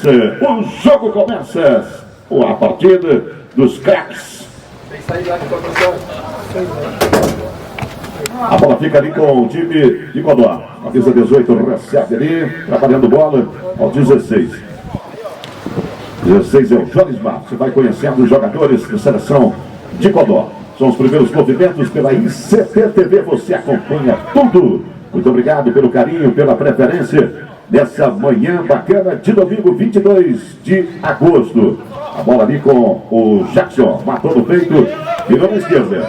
O jogo começa, a partida dos craques. A bola fica ali com o time de Codó. Avisa 18, recebe ali, trabalhando bola ao 16. 16 é o Jolismar. Você vai conhecendo os jogadores da seleção de Codó. São os primeiros movimentos pela ICT-TV. Você acompanha tudo. Muito obrigado pelo carinho, pela preferência nessa manhã bacana de domingo, 22 de agosto. A bola ali com o Jackson, matou no peito, virou na esquerda.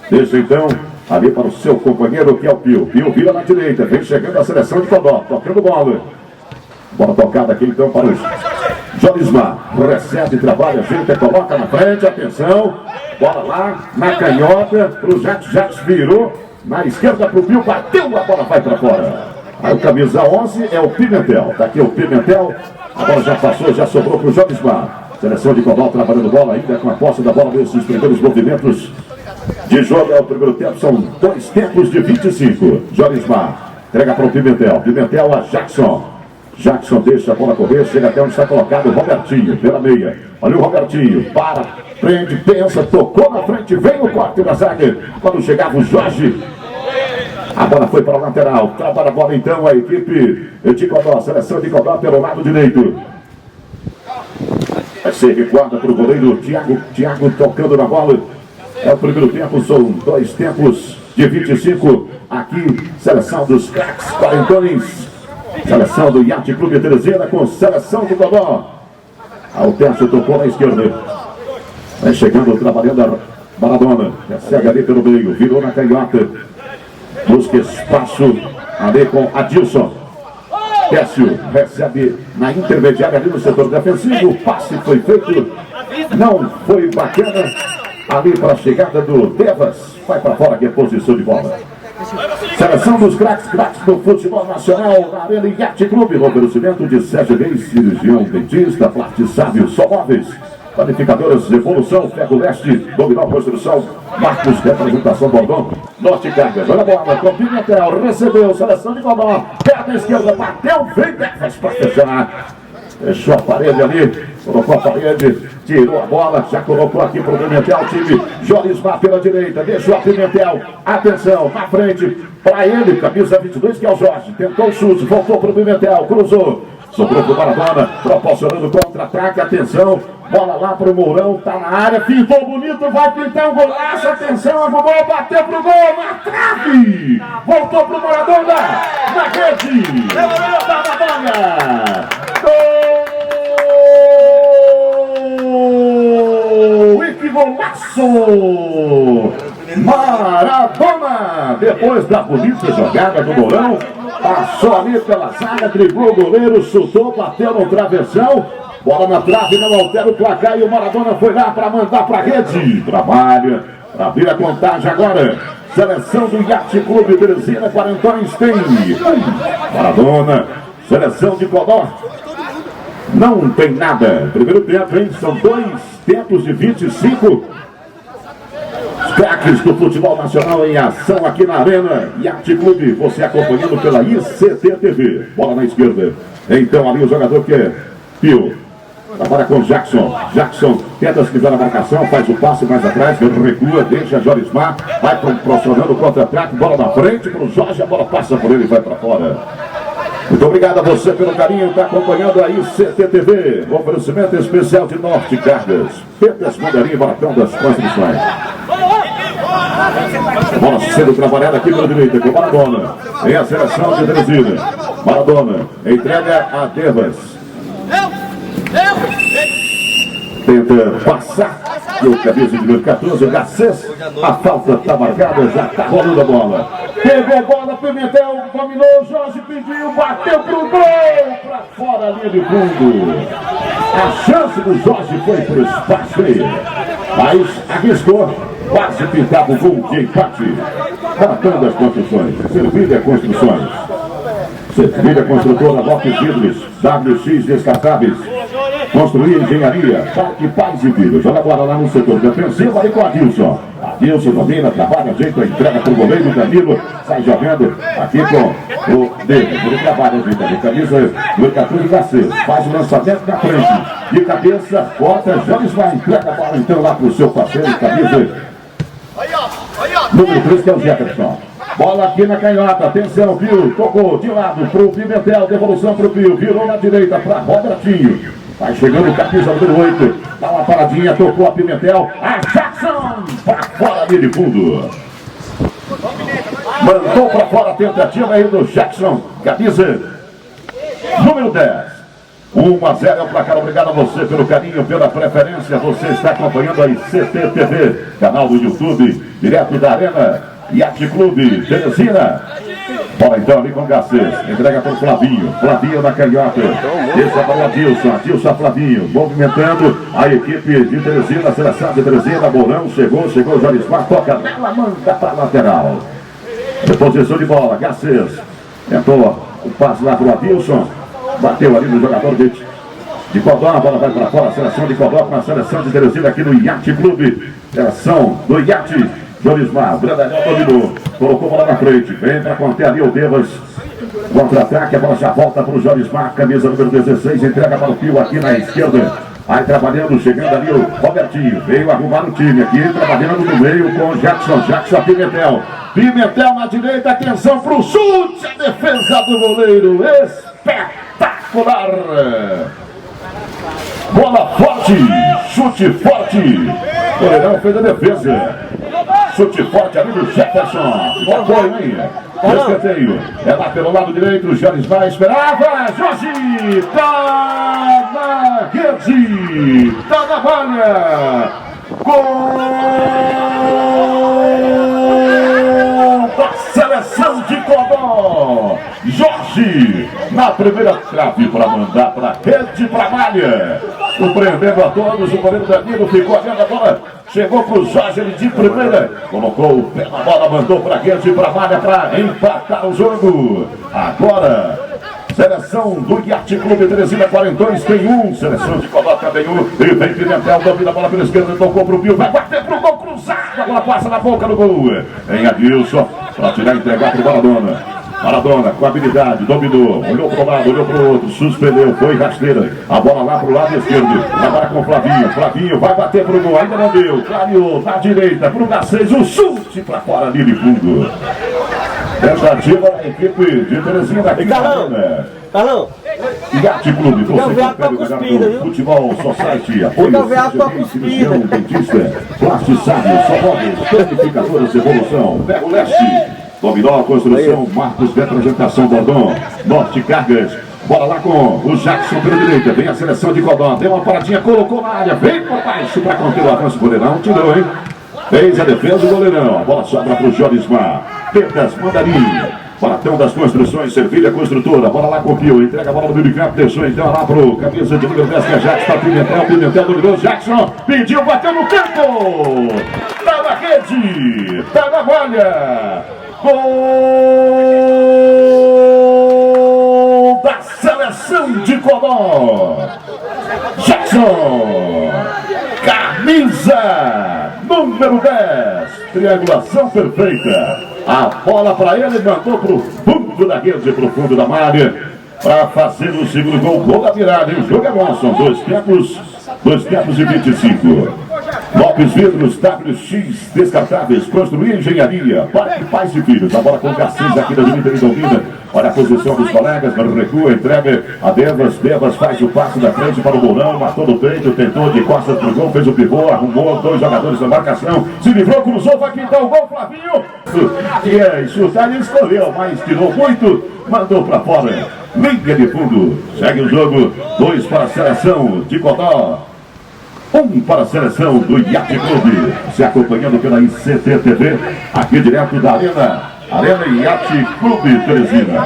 Deixa então ali para o seu companheiro que é o Pio. Pio vira na direita, vem chegando a seleção de Codó, tocando bola. Bola tocada aqui então para o Jolismar. Recebe, trabalha, ajeita, coloca na frente, atenção. Bola lá, na canhota, para o Jackson, Jackson virou na esquerda para o Pio, bateu, a bola vai para fora. Aí o camisa 11 é o Pimentel. Tá aqui o Pimentel. A bola já passou, já sobrou para o Jolismar. Seleção de Codó trabalhando bola ainda com a posse da bola nesses primeiros movimentos de jogo. É o primeiro tempo, são 2 tempos de 25. Jolismar entrega para o Pimentel. Pimentel a Jackson. Jackson deixa a bola correr, chega até onde está colocado o Robertinho, pela meia. Olha o Robertinho, para, prende, pensa, tocou na frente, vem o corte da zaga. Quando chegava o Jorge, a bola foi para o lateral. Trabalha a bola então a equipe de Codó. Seleção de Codó pelo lado direito. Vai ser recuada para o goleiro Thiago tocando na bola. É o primeiro tempo, são 2 tempos de 25. Aqui, seleção dos craques, quarentões. Seleção do Yacht Clube Teresina com seleção de Codó. Altercio tocou na esquerda. Vai chegando, trabalhando a Maradona. Recebe ali pelo meio, virou na canhota. Busca espaço ali com Adilson. Técio recebe na intermediária ali no setor defensivo. O passe foi feito. Não foi bacana. Ali para a chegada do Devas. Vai para fora que é posição de bola. Seleção dos craques do futebol nacional na Arena Yacht Clube. No oferecimento de Sérgio Reis, cirurgião, dentista, Plastisável, Só Móveis. Planificadoras, Evolução, Ferro Leste, Dominó Construção, Marcos, Representação Bordão, Norte Cargas. Olha a bola, com Pimentel, recebeu, seleção de Codó, perna esquerda, bateu, vem, faz para fechar. Fechou a parede ali, colocou a parede, tirou a bola, já colocou aqui para o Pimentel, time Jolismar pela direita, deixou a Pimentel, atenção, na frente, para ele, camisa 22, que é o Jorge, tentou o chute, voltou para o Pimentel, cruzou, sobrou para o Maradona, proporcionando contra-ataque, atenção, bola lá para o Mourão, tá na área, pintou bonito, vai pintar um golaço, atenção, a bola bateu pro gol, na trave, voltou pro Maradona, na rede, tá na bola, gol, e que golaço, Maradona, depois da bonita jogada do Mourão, passou ali pela zaga, driblou o goleiro, chutou, bateu no travessão. Bola na trave, não altera o placar e o Maradona foi lá para mandar para a rede. Trabalha para abrir a contagem agora. Seleção do Yacht Clube Teresina, quarentões tem. Maradona, seleção de Codó. Não tem nada. Primeiro tempo, hein? São 2 tempos de 25. Os craques do futebol nacional em ação aqui na Arena Yacht Clube. Você acompanhando pela ICT-TV. Bola na esquerda. Então ali o jogador que é Pio. Trabalha com Jackson. Jackson tenta se quiser a marcação, faz o passe mais atrás, recua, deixa Jolismar, vai pressionando o contra-ataque, bola na frente para o Jorge, a bola passa por ele e vai para fora. Muito obrigado a você pelo carinho, está acompanhando a ICT-TV, oferecimento especial de Norte Cargas, Petas Mandarim, Baratão das Construções. Bola sendo trabalhada aqui pela direita com Maradona, em a seleção de Teresina. Maradona entrega a Devas. Tenta passar no camisa de número 14, o Garcês. A falta está marcada, já está rolando a bola. Pegou a bola, Pimentel dominou, Jorge pediu, bateu pro gol, para fora a linha de fundo. A chance do Jorge foi para o espaço aí, mas arriscou, quase pintava o gol de empate. Baratão das Construções, Servilha Construções. Sevilha Construtora, Lopes Vidros, WX Descartáveis, Construir Engenharia, Parque Pais e Filhos. Olha agora lá no setor defensivo, ali com Adilson. Adilson domina, trabalha, ajeita, entrega para o goleiro Danilo, sai jogando aqui com o David. Ele trabalha, ajeita de camisa, no 14 da C. Faz o lançamento na frente, de cabeça, corta, Jones vai, entrega a bola então lá para o seu parceiro, camisa número 3, que é o Jefferson. Bola aqui na canhota, atenção, Pio, tocou de lado pro Pimentel, devolução pro Pio, virou na direita para Robertinho. Vai chegando o camisa número 8, dá uma paradinha, tocou a Pimentel, a Jackson para fora ali de fundo. Mandou para fora a tentativa aí do Jackson, camisa número 10. 1-0 é o placar. Obrigado a você pelo carinho, pela preferência. Você está acompanhando a ICT-TV, canal do YouTube, direto da Arena Yacht Clube Teresina. Bola então ali com o Garcês, entrega para o Flavinho, Flavinho na canhota, deixa para o Adilson, Adilson Flavinho, movimentando a equipe de Teresina, a seleção de Teresina. Mourão chegou o Jorismar, toca nela, manda para a lateral. Reposição de bola, Garcês, tentou o passe lá para o Adilson, bateu ali no jogador de Codó, a bola vai para fora, a seleção de Codó com a seleção de Teresina aqui no Yacht Clube, seleção do Yacht. Jorismar, o Brandaniel dominou, colocou a bola na frente, vem para conter ali o Devas, contra-ataque, a bola já volta para o Jorismar, camisa número 16, entrega para o Pio aqui na esquerda, aí trabalhando, chegando ali o Robertinho, veio arrumar o time aqui, trabalhando no meio com o Jackson Pimentel, Pimentel na direita, atenção para o chute, a defesa do goleiro, espetacular, bola forte, chute forte, o goleirão fez a defesa. Chute forte ali do Jefferson. Que apoio, hein? Escanteio. É lá pelo lado direito. O Jones vai, esperava. Jorge. Tá na rede. Tá na malha. Gol da seleção de Codó. Jorge na primeira trave para mandar para rede, para malha. Surpreendendo a todos. O goleiro Danilo ficou olhando a bola. Chegou para o Jorge, ele de primeira, colocou o pé na bola, mandou para rede, para malha, para empatar o jogo. Agora, seleção do Yacht Clube Teresina, Quarentões tem um, seleção de Codó também um, e vem Pimentel, domina a bola pela esquerda, tocou para o Pio, vai bater para o gol cruzado, a bola passa na boca do gol. Em Adilson, para tirar e entregar para o Maradona. Maradona com habilidade, dominou, olhou para um lado, olhou para o outro, suspendeu, foi rasteira, a bola lá para o lado esquerdo, agora com o Flavinho vai bater para o gol, ainda não deu, clareou na direita, para o Garcês, o chute para fora ali de fundo. Tentativa da equipe de Teresina aqui na Arena. Yacht Clube, você que pega o melhor do futebol, Society, apoio, cirurgião, dentista, plastiçário, Só planificadoras, evolução, Ferro Leste. Dominou a construção, Marcos de apresentação, Bordão, Norte Cargas, bola lá com o Jackson pela direita, vem a seleção de Codó, deu uma paradinha, colocou na área, vem por baixo para conter o avanço, o goleirão tirou, hein? Fez a defesa do goleirão, a bola sobra para o Jorismar, Petas, Mandarim, Baratão das Construções, Sevilha Construtora, bola lá com o Pio, entrega a bola do meio de campo, deixou então lá pro camisa de número 10, que é Jackson, Pimentel dominou, Jackson, pediu, bateu no campo, tá na rede, tá na malha. Gol da seleção de Codó. Jackson, camisa número 10, triangulação perfeita. A bola para ele, mandou para o fundo da rede, para o fundo da malha, para fazer o segundo gol. Gol da virada, hein? O jogo é bom, são 2 tempos e 25. Lopes Vidros, WX Descartáveis, Construir Engenharia, Parque Pais e Filhos. A bola com o Garcês aqui da Avenida e domina. Olha a posição dos colegas, recua, entrega a Devas faz o passe da frente para o Mourão, matou no peito, tentou de costas pro gol, fez o pivô, arrumou 2 jogadores na marcação, se livrou, cruzou, vai pintar o gol, Flavinho. E é isso, ele escolheu, mas tirou muito, mandou para fora. Linha de fundo, segue o jogo, 2 para a seleção de Codó. 1 para a seleção do Yacht Clube, se acompanhando pela ICT-TV, aqui direto da Arena Yacht Clube Teresina.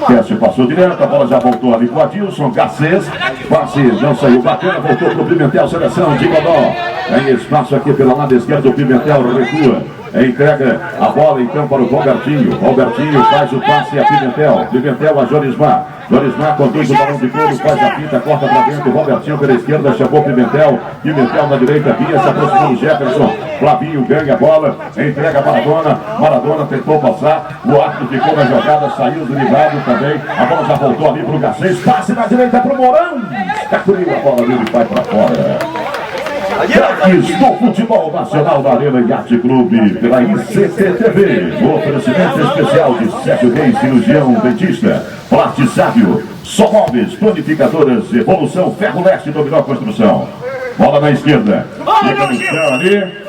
Teste passou direto, a bola já voltou ali com o Adilson, Garcês, passe não saiu bacana, voltou para o Pimentel, seleção de Codó. Tem espaço aqui pela lado esquerdo, o Pimentel recua. entrega a bola então para o Robertinho. Robertinho faz o passe a Pimentel. Pimentel a Jorismar. Jorismar conduz o balão de couro, faz a pinta, corta para dentro. Robertinho pela esquerda, chamou Pimentel. Pimentel na direita, Bia se aproximou do Jefferson. Flavinho ganha a bola, entrega a Maradona. Maradona tentou passar, o árbitro ficou na jogada, saiu do livrado também. A bola já voltou ali para o Garcês. Passe na direita para o Morão. Escapuliu a bola dele e vai para fora. Craques do futebol nacional da Arena Yacht Clube pela ICT-TV. O oferecimento especial de Sérgio Reis, cirurgião dentista. Plate Sábio, Só Móveis, Planificadoras, Evolução, Ferro Leste, Dominó Construção. Bola na esquerda. Fica no chão ali.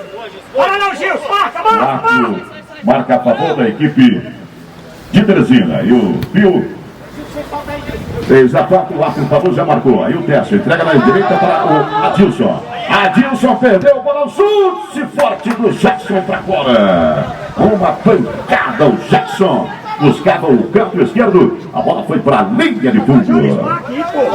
Marca a favor da equipe de Teresina. E o Pio fez a falta, o árbitro favor já marcou. Aí o Tércio entrega na direita para o Adilson. Adilson perdeu o balão, chute forte do Jackson para fora. Uma pancada, o Jackson buscava o canto esquerdo, a bola foi para a linha de fundo.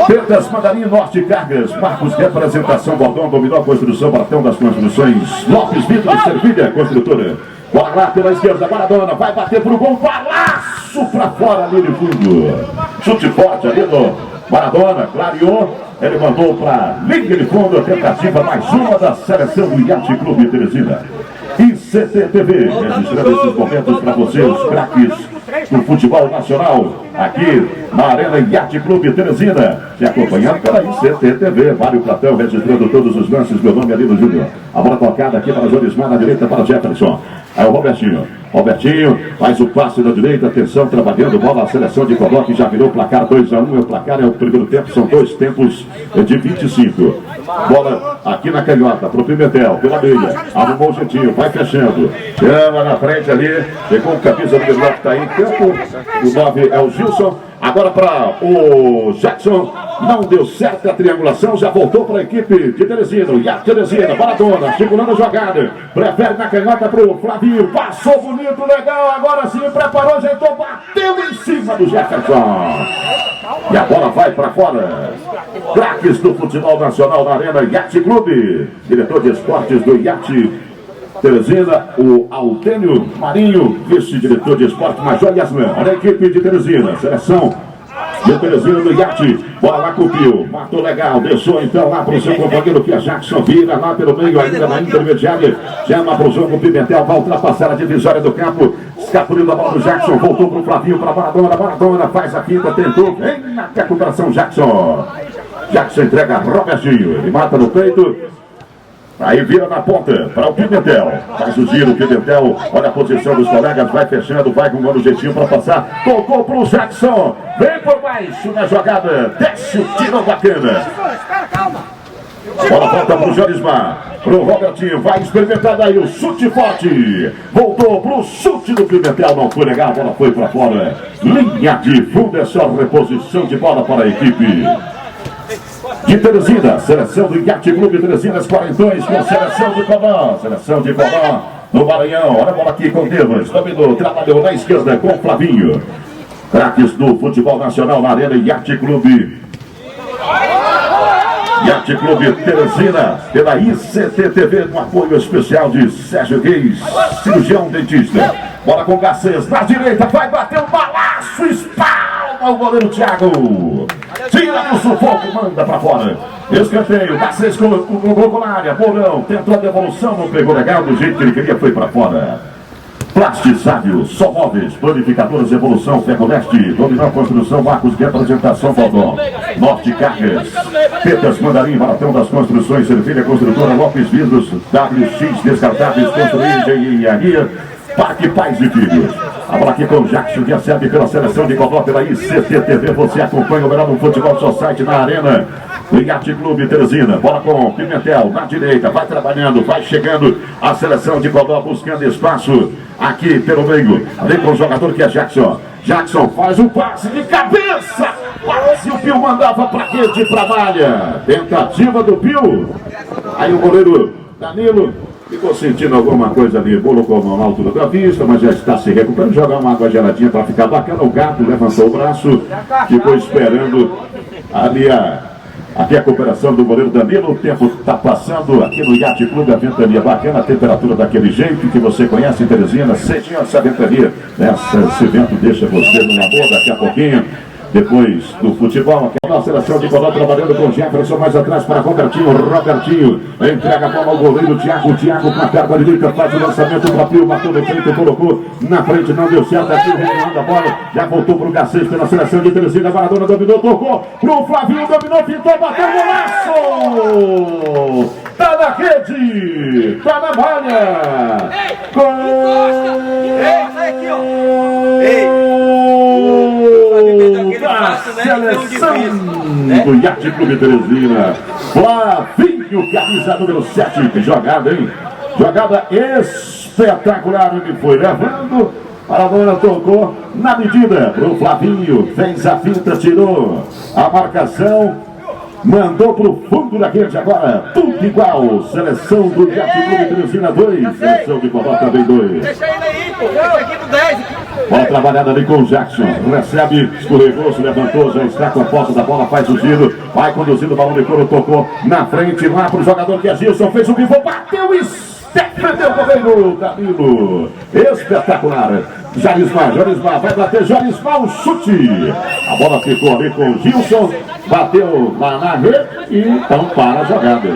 Perdas Mandarim Norte Cargas, Marcos Representação Bordão, Dominó Construção, Bartão das Construções, Lopes Vitor, Servilha Construtora. Bola lá pela esquerda, Maradona vai bater para o gol, balaço para fora, linha de fundo. Chute forte ali do Maradona, clareou, ele mandou para a linha de fundo, a tentativa mais uma da seleção do Yacht Clube Teresina. ICT-TV, registrando esses momentos para vocês, os craques do futebol nacional, aqui na Arena Yacht Clube Teresina, se acompanhando pela ICT-TV, Mário Platão, registrando todos os lances, meu nome é Lino Júnior. A bola tocada aqui para Jorismar, na direita para Jefferson. Aí o Robertinho. Robertinho faz o passe da direita, atenção, trabalhando, bola, a seleção de Codó, que já virou placar 2-1, o placar é o primeiro tempo, são dois tempos de 25. Bola aqui na canhota, pro Pimentel, pela meia, arrumou o jeitinho, vai fechando, chama na frente ali, pegou o camisa do 9 que está aí em campo, o 9 é o Gilson. Agora para o Jackson, não deu certo a triangulação, já voltou para a equipe de Teresina, o Yacht Teresina, Maradona, segurando a jogada, prefere na canhota para o Flavinho, passou bonito, legal, agora sim, preparou, ajeitou, bateu em cima do Jefferson. E a bola vai para fora. Craques do futebol nacional na Arena Yacht Clube, diretor de esportes do Yacht Teresina, o Altênio Marinho, vice-diretor de esporte Major Yasman. Olha a equipe de Teresina, seleção de Teresina do Yacht. Bola lá com o Pio, matou legal, deixou então lá para o seu companheiro que é Jackson, vira lá pelo meio, ainda na intermediária, chama para o jogo o Pimentel, vai ultrapassar a divisória do campo, escapuliu a bola do Jackson, voltou para o Flavinho, para Maradona, Maradona faz a quinta, tentou, vem na recuperação Jackson. Jackson entrega a Robertinho, ele mata no peito. Aí vira na ponta para o Pimentel. Faz o giro, Pimentel. Olha a posição dos colegas. Vai fechando, vai com um jeitinho para passar. Tocou para o Jackson. Vem por baixo na jogada. Desce o tiro bacana. Bola volta para o Jorismar. Para o Robertinho. Vai experimentar daí o chute forte. Voltou para o chute do Pimentel. Não foi legal. A bola foi para fora. Linha de fundo. É só reposição de bola para a equipe de Teresina, seleção do Yacht Clube Teresina, as quarentões com seleção de Codó, seleção de Codó no Maranhão. Olha a bola aqui com Devas, dominou, trabalhou na esquerda com Flavinho. Craques do futebol nacional na Arena Yacht Clube. Yacht Clube Teresina, pela ICT-TV, no apoio especial de Sérgio Reis, cirurgião dentista. Bola com Garcês, na direita, vai bater um balaço, espalma o goleiro Thiago. Tira no sufoco, manda pra fora. Escanteio, Garcês colocou na área, Mourão, tentou a devolução, não pegou legal, do jeito que ele queria, foi pra fora. Plate Sábio, Só Móveis, Planificadoras, Evolução, Ferro Leste, Dominó Construção, Marcos Representação, Bordão, Norte Cargas, Petas Mandarim, Maratão das Construções, Servilha Construtora, Lopes Vidros, WX Descartáveis, Construir Engenharia, Parque Pais e Filhos. A bola aqui com o Jackson, que recebe pela seleção de Codó, pela ICT-TV. Você acompanha o melhor do Futebol Society na Arena do Yacht Clube Teresina. Bola com Pimentel na direita, vai trabalhando, vai chegando a seleção de Codó, buscando espaço aqui pelo meio. Ali com o jogador que é Jackson. Jackson faz um passe de cabeça. Quase o Pio mandava pra rede, pra malha. Tentativa do Pio. Aí o goleiro Danilo ficou sentindo alguma coisa ali, colocou a mão na altura da vista, mas já está se recuperando. Jogar uma água geladinha para ficar bacana. O gato levantou o braço, ficou esperando ali Aqui a cooperação do goleiro Danilo. O tempo está passando aqui no Yacht Clube. A ventania bacana, a temperatura daquele jeito que você conhece em Teresina. Cedinho essa ventania. Esse vento deixa você numa boa daqui a pouquinho. Depois do futebol, aqui a seleção de Codó trabalhando com Jefferson mais atrás para Robertinho. Robertinho entrega a bola ao goleiro Thiago. Thiago com a perna direita faz o lançamento para Pio, bateu no peito, colocou na frente, não deu certo. Aqui revirando a bola, já voltou para o Garcês pela seleção de Teresina. Maradona dominou, tocou pro Flavinho, dominou, pintou, bateu golaço! Tá na rede, tá na malha. Gol! Da seleção do Yacht Clube Teresina. Flavinho, camisa número 7. Que jogada, hein? Jogada espetacular. Ele foi levando. Maradona tocou na medida pro Flavinho. Fez a finta, tirou a marcação. Mandou pro fundo da rede agora. Tudo igual. Seleção do Yacht Clube Teresina 2. Seleção de Codó também 2. Deixa ele aí, pô. Deixa aqui no 10. Bola trabalhada ali com o Jackson. Recebe, escorregou, se levantou, já está com a posse da bola, faz o giro. Vai conduzindo o balão de couro, tocou na frente lá pro jogador que é Gilson. Fez o pivô, bateu e prendeu o goleiro Danilo. Espetacular. Jorismar vai bater, Jorismar, o chute. A bola ficou ali com o Gilson. Bateu lá na rede e então para a jogada.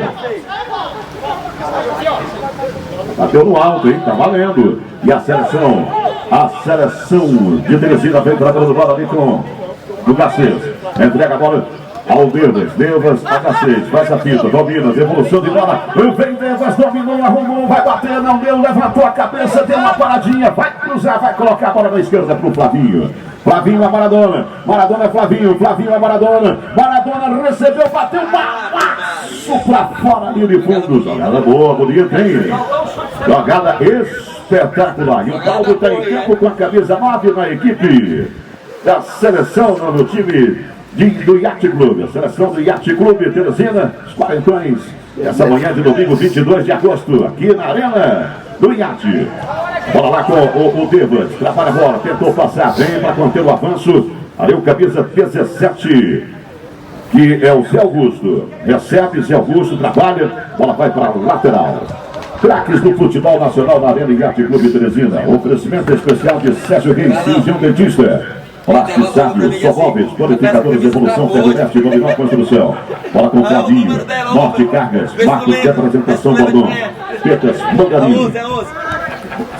Bateu no alto, hein? Tá valendo. E a seleção de Teresina vem trabalhando bola ali com o Garcês. Entrega a bola ao Devas, a Garcês, faz a fita, domina, devolução de bola. Vem Devas, dominou, arrumou, vai bater, não deu, levantou a cabeça, deu uma paradinha, vai cruzar, vai colocar a bola na esquerda pro Flavinho. Flavinho a Maradona, Maradona é Flavinho, Flavinho é Maradona, Maradona recebeu, bateu, balaço pra fora ali de fundo. Jogada boa, bonita, hein? Jogada espetacular. E o Paulo está em campo com a camisa 9 na equipe da seleção no time do Yacht Clube. A seleção do Yacht Clube Teresina, os quarentões. Essa manhã de domingo, 22 de agosto, aqui na Arena do Yacht. Bola lá com o Devas, trabalha a bola, tentou passar, vem para conter o avanço. Ali o camisa 17, que é o Zé Augusto. Recebe, Zé Augusto, trabalha, bola vai para o lateral. Craques do futebol nacional na Arena Yacht Clube Teresina. Oferecimento especial de Sérgio Reis, cirurgião dentista. Plástico Sábio, só móveis, purificadores de evolução, Ferroeste, Dominó Construção. Bola com Flavinho, Norte Cargas, Marcos de apresentação, Bordão. Petas, Mangarim.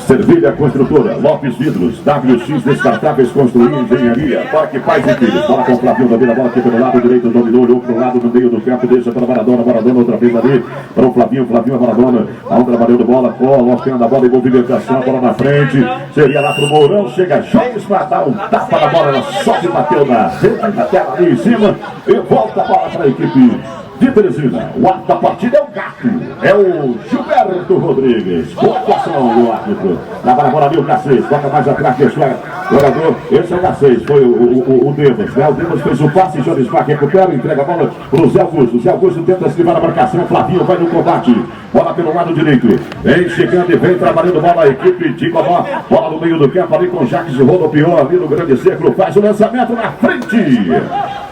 Servilha Construtora, Lopes Vidros, WX Descartáveis, Construir Engenharia, Parque Pais e Filhos. Bola com o Flavinho, domina a bola aqui pelo lado direito, dominou, olhou para o lado no meio do campo, deixa para Maradona, Maradona outra vez ali, para o Flavinho, Flavinho a Maradona, a outra trabalhando bola, colocando a bola em movimentação, a bola na frente, seria lá para o Mourão, chega Jones para dar um tapa na bola, ela só que bateu na rede, na tela ali em cima, e volta a bola para a equipe de Teresina. O árbitro da partida é o Gato, é o Gilberto Rodrigues. Boa atuação do árbitro. Trabalha a bola ali o Garcês, toca mais atrás, deixou o jogador. Esse é o Garcês, foi o Devas, né? O Devas fez o passe, Jorismar recupera, entrega a bola para o Zé Augusto. O Zé Augusto tenta esquivar a marcação, Flavinho vai no combate. Bola pelo lado direito, vem chegando e vem trabalhando bola a equipe de Codó. Bola no meio do campo ali com Jacques e Rodopior ali no grande círculo, faz o lançamento na frente.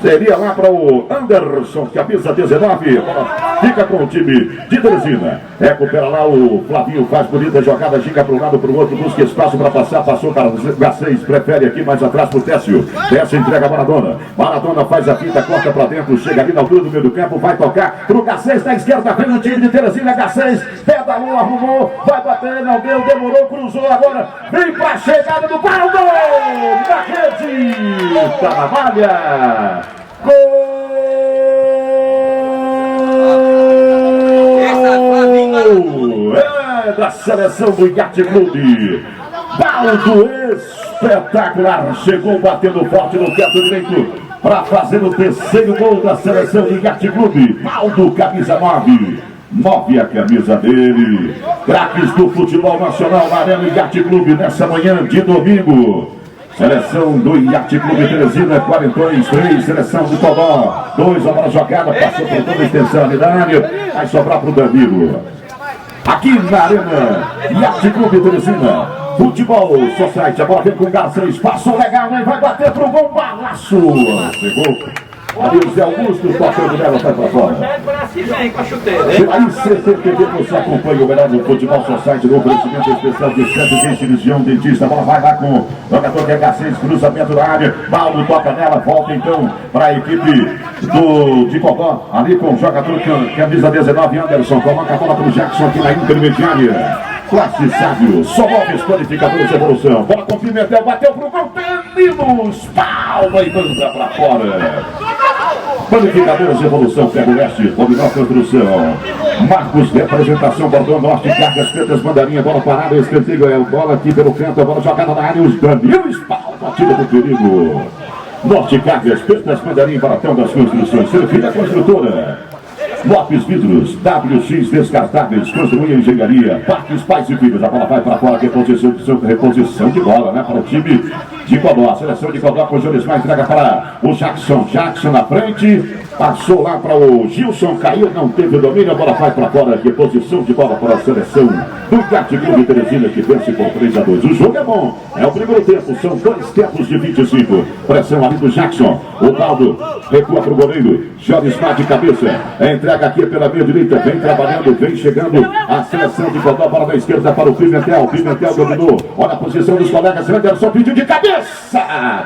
Seria lá para o Anderson, camisa 19. Bola fica com o time de Teresina. Recupera lá o Flavinho, faz bonita jogada, giga para um lado, para o outro, busca espaço para passar, passou para o Garcês, prefere aqui mais atrás para o Técio. Técio entrega a Maradona. Maradona faz a fita, corta para dentro, chega ali na altura do meio do campo, vai tocar para o Garcês na esquerda, vem o time de Teresina, Garcês, pedalou, arrumou, vai bater, não deu, demorou, cruzou agora, vem para a chegada do Paulo, na rede, tá na malha, gol! É da seleção do Yacht Clube. Baldo espetacular. Chegou batendo forte no canto direito para fazer o terceiro gol da seleção do Yacht Clube. Baldo, camisa 9. 9 a camisa dele. Craques do futebol nacional na Arena Yacht Clube nessa manhã de domingo. Seleção do Yacht Clube Teresina, quarentões, 3, seleção do Codó, 2, a bola jogada, passou por toda a extensão ali da área, vai sobrar para o Danilo. Aqui na Arena Yacht Clube Teresina, Futebol Society, a bola vem com o Garcês, passou legal, hein? Vai bater pro gol, balaço. Pegou Ali o Zé Augusto tocando nela, sai pra fora. Aí CTTV, você acompanha o melhor do futebol society no oferecimento especial de Centro de Cirurgião Dentista. A bola vai lá com o jogador que é H6, cruzamento da área. Paulo toca nela, volta então para a equipe de Cocó. Ali com o jogador que camisa 19, Anderson. Coloca a bola para o Jackson aqui na intermediária. Classe Sábio, só móveis qualificadores evolução. Bola com Pimentel, bateu pro gol, Danilo, palma e manda pra fora. Qualificadores evolução, Ferro Leste, Dominó Construção. Marcos, representação, Bordão Norte, Cargas Pretas, Mandarinha, bola parada, escanteio, é bola aqui pelo canto, a bola jogada na área, os Danilo, palma, tira do perigo. Norte, Cargas Pretas, Mandarinha, Baratão das Construções, Servida Construtora. Lopes Vidros, WX Descartáveis, Construir Engenharia, Parques Pais e Filhos. A bola vai para fora, reposição de bola, né? Para o time de Codó. A seleção de Codó com o Jones mais entrega para o Jackson. Jackson na frente, passou lá para o Gilson, caiu, não teve domínio. A bola vai para fora, reposição de bola para a seleção do Kart Clube Teresina, que vence por 3-2. O jogo é bom, é o primeiro tempo, são 2 tempos de 25. Pressão ali do Jackson. O Baldo recua para o goleiro, Jones mais de cabeça, entrega aqui pela meia direita, vem trabalhando, vem chegando a seleção de Codó, bola da esquerda para o Pimentel. Pimentel dominou, olha a posição dos colegas, Anderson pediu de cabeça,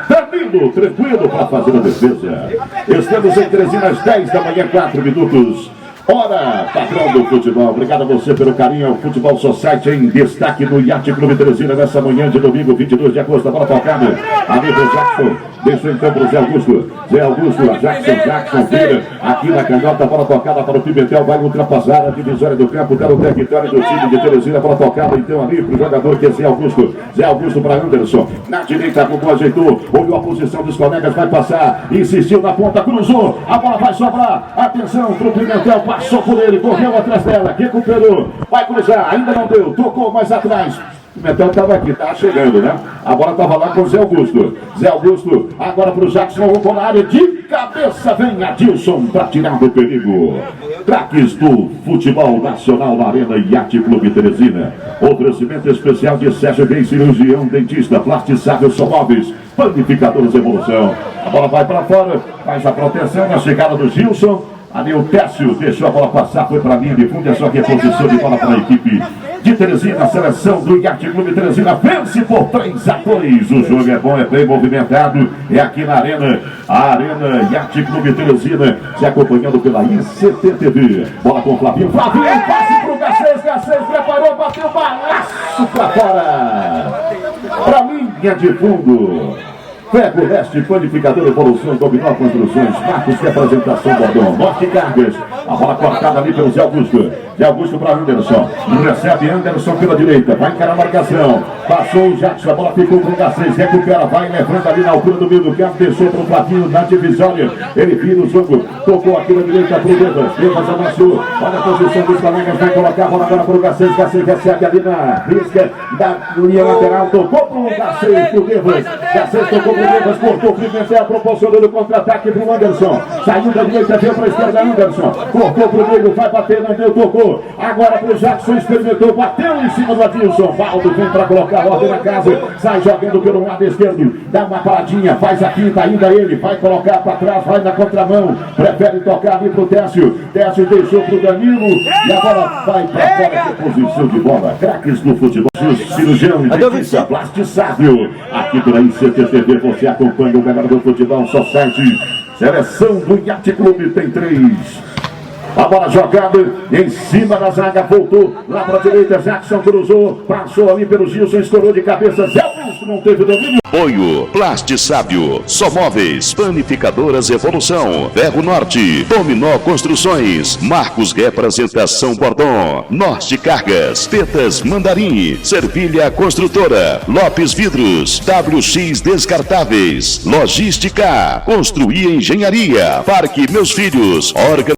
Danilo, tranquilo para fazer a defesa. Estamos em Teresina às 10 da manhã, 4 minutos. Hora, patrão do futebol, obrigado a você pelo carinho. O Futebol Society em destaque no Yacht Clube Teresina nessa manhã de domingo, 22 de agosto. A bola tocada, ali do Jackson, deixou então para o Zé Augusto. Zé Augusto, Jackson vira aqui na canhota, a bola tocada para o Pimentel, vai ultrapassar a divisória do campo, está no território do time de Teresina. A bola tocada então ali para o jogador que é Zé Augusto. Zé Augusto para Anderson, na direita, Gugu ajeitou, olhou a posição dos colegas, vai passar, insistiu na ponta, cruzou, a bola vai sobrar. Atenção para o Pimentel, passou por ele, correu atrás dela, recuperou, vai cruzar, ainda não deu, tocou mais atrás. O Pimentel estava aqui, estava chegando, né? A bola estava lá com o Zé Augusto. Zé Augusto, agora para o Jackson, roubou na área, de cabeça vem Adilson para tirar do perigo. Craques do futebol nacional na Arena Yacht Clube Teresina. Oferecimento especial de Sérgio Bem, cirurgião, dentista, plastizável, só móveis, panificadores evolução. A bola vai para fora, faz a proteção na chegada do Gilson. Ali o Técio deixou a bola passar, foi para a linha de fundo, é só que a posição de bola para a equipe de Teresina. A seleção do Yacht Clube Teresina vence por 3-2. O jogo é bom, é bem movimentado, é aqui na Arena, a Arena Yacht Clube Teresina, se acompanhando pela ICTTV. Bola com o Flavinho, passe para o G6, preparou, bateu, balaço para fora, para a linha de fundo. Ferro Leste, Panificador Evolução, Dominó Construções, Marcos de apresentação, Bordão, Norte Cargas, a bola cortada ali pelo Zé Augusto. Zé Augusto para Anderson, recebe Anderson pela direita, vai encarar a marcação, passou o Jackson, a bola ficou com o G6, recupera, vai levando ali na altura do meio do campo, deixou para o Flavinho na divisória, ele vira o jogo, tocou aqui na direita para o Devas avançou, olha a posição dos colegas, vai colocar a bola agora para o G6 recebe ali na risca da linha lateral, tocou para o G6, para o Devas, G6 tocou para o Devas, cortou o Pimentel, proporcionando o contra-ataque para o Anderson, saiu da direita, veio para a esquerda, Anderson, cortou para o meio, vai bater, não deu, tocou. Agora para o Jackson, experimentou, bateu em cima do Adilson. Valdo vem para colocar a ordem na casa, sai jogando pelo lado esquerdo, dá uma paradinha, faz a quinta, ainda ele vai colocar para trás, vai na contramão, prefere tocar ali para o Técio. Técio deixou para o Danilo e agora vai para fora de posição de bola. Craques do futebol, cirurgião e dentista plastizável. Aqui pela ICTTV você acompanha o melhor do futebol Society. Seleção do Yacht Clube tem 3. A bola jogada em cima da zaga, voltou lá para a direita, Jackson cruzou, passou ali pelo Gilson, estourou de cabeça, Zé Augusto não teve domínio. Apoio, Plastizável, Só Móveis, Panificadoras Evolução, Ferro Norte, Dominó Construções, Marcos Representação Bordão, Norte Cargas, Tetas Mandarim, Servilha Construtora, Lopes Vidros, WX Descartáveis, Logística, Construir Engenharia, Parque Meus Filhos,